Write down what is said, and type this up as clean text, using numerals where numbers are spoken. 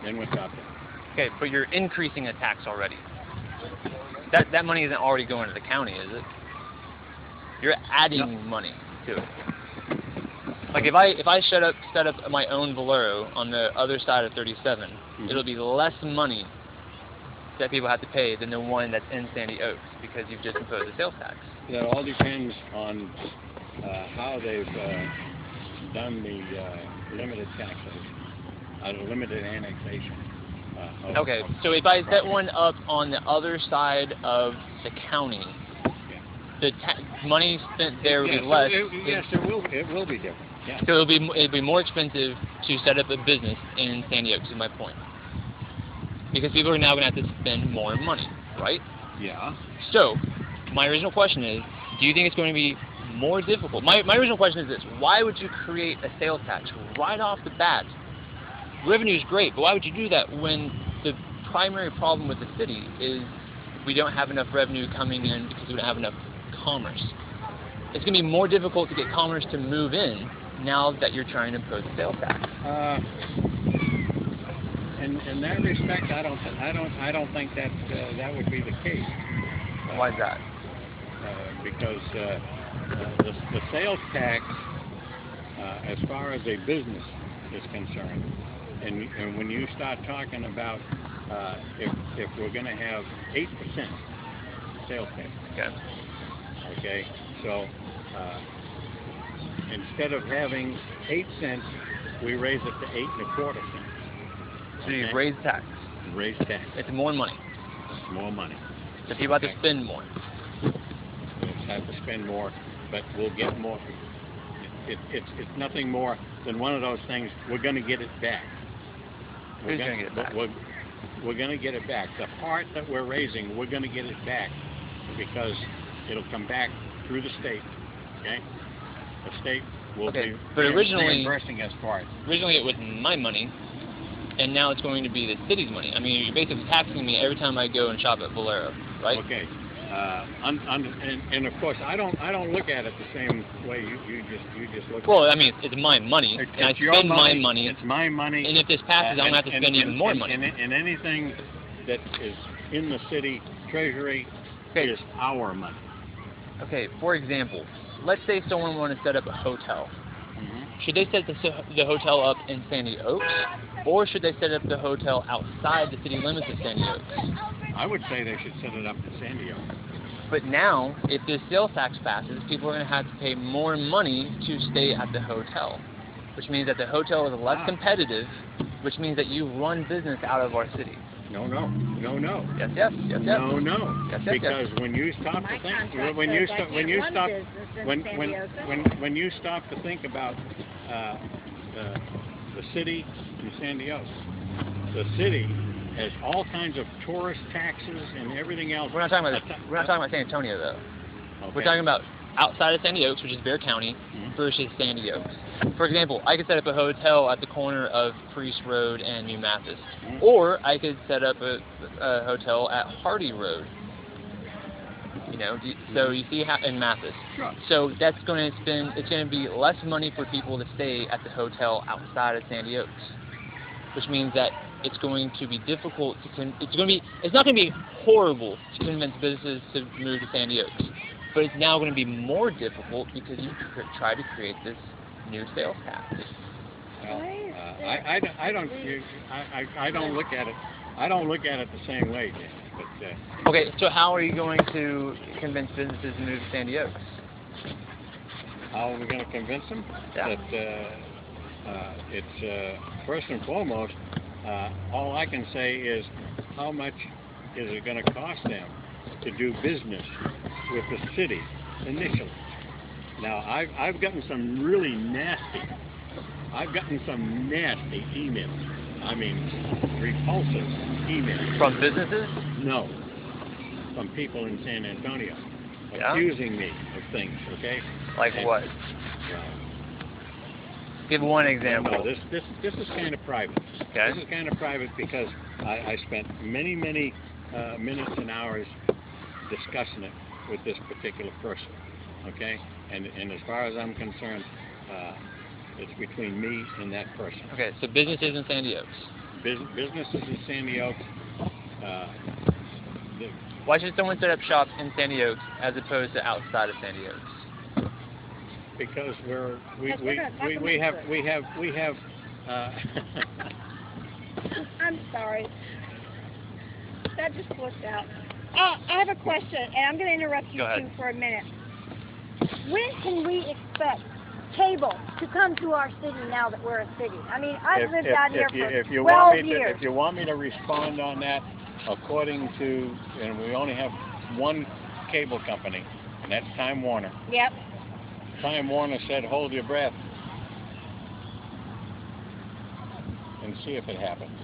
Then what's out there? Okay, but you're increasing a tax already. That money isn't already going to the county, is it? You're adding money to it. Like if I set up my own Valero on the other side of 37, it'll be less money that people have to pay than the one that's in Sandy Oaks because you've just imposed a sales tax. That all depends on how they've done the limited taxation, limited annexation. Okay, so if I set one up on the other side of the county, the money spent there will be less. Yes, it will be different. Yeah. So it'll be more expensive to set up a business in Sandy Oaks, is my point. Because people are now going to have to spend more money, right? Yeah. So, my original question is, do you think it's going to be more difficult? My original question is this: why would you create a sales tax right off the bat? Revenue is great, but why would you do that when the primary problem with the city is we don't have enough revenue coming in because we don't have enough commerce? It's going to be more difficult to get commerce to move in now that you're trying to impose a sales tax. In that respect, I don't think that that would be the case. Why is that? Because the sales tax, as far as a business is concerned, and when you start talking about if we're going to have 8% sales tax, okay, so instead of having 8 cents, we raise it to 8.25 cents. So you raise tax. Raise tax. It's more money. It's more money. So people have to spend more. We'll have to spend more, but we'll get more. It's nothing more than one of those things. We're going to get it back. Who's going to get it back? We're going to get it back. The part that we're raising, we're going to get it back because it'll come back through the state. Okay. The state will be reimbursing us for it. Originally, it was my money. And now it's going to be the city's money. I mean, you're basically taxing me every time I go and shop at Valero, right? Okay. And of course, I don't look at it the same way you just look. Well, at it. I mean, it's my money, and I your spend money, my money. It's my money. And if this passes, I'm going to have to spend even more money. And anything that is in the city treasury is our money. Okay. For example, let's say someone wanted to set up a hotel. Should they set the hotel up in Sandy Oaks, or should they set up the hotel outside the city limits of Sandy Oaks? I would say they should set it up in Sandy Oaks. But now, if this sales tax passes, people are going to have to pay more money to stay at the hotel, which means that the hotel is less competitive, which means that you run business out of our city. No. Yes. No. Yes, because when you stop to think, when you stop to think about the city in Sandy Oaks, the city has all kinds of tourist taxes and everything else. We're not talking about San Antonio though. Okay. We're talking about outside of Sandy Oaks, which is Bear County, versus Sandy Oaks. For example, I could set up a hotel at the corner of Priest Road and New Mathis, or I could set up a hotel at Hardy Road. You know, so you see how in Mathis. Sure. So that's going to it's going to be less money for people to stay at the hotel outside of Sandy Oaks, which means that it's going to be difficult to it's not going to be horrible to convince businesses to move to Sandy Oaks, but it's now going to be more difficult because you try to create this new sales tax. Well, I don't look at it. I don't look at it the same way, Dan. But okay, so how are you going to convince businesses to move to Sandy Oaks? How are we going to convince them? Yeah. That it's first and foremost. All I can say is how much is it going to cost them to do business with the city initially. Now, I've gotten some really nasty emails. I mean, repulsive emails. From businesses? No. From people in San Antonio accusing me of things, okay? Like what? Give one example. No, this is kind of private. Okay. This is kind of private because I spent many minutes and hours discussing it with this particular person, okay? And as far as I'm concerned, it's between me and that person. Okay, so businesses in Sandy Oaks. businesses in Sandy Oaks. The, Why should someone set up shop in Sandy Oaks as opposed to outside of Sandy Oaks? because we have. I'm sorry. That just slipped out. I have a question, and I'm going to interrupt you Go ahead. two for a minute. When can we expect cable to come to our city now that we're a city? I mean, I've lived out here for 12 years. If you want me to respond on that, according to, and we only have one cable company, and that's Time Warner. Yep. Time Warner said, hold your breath and see if it happens.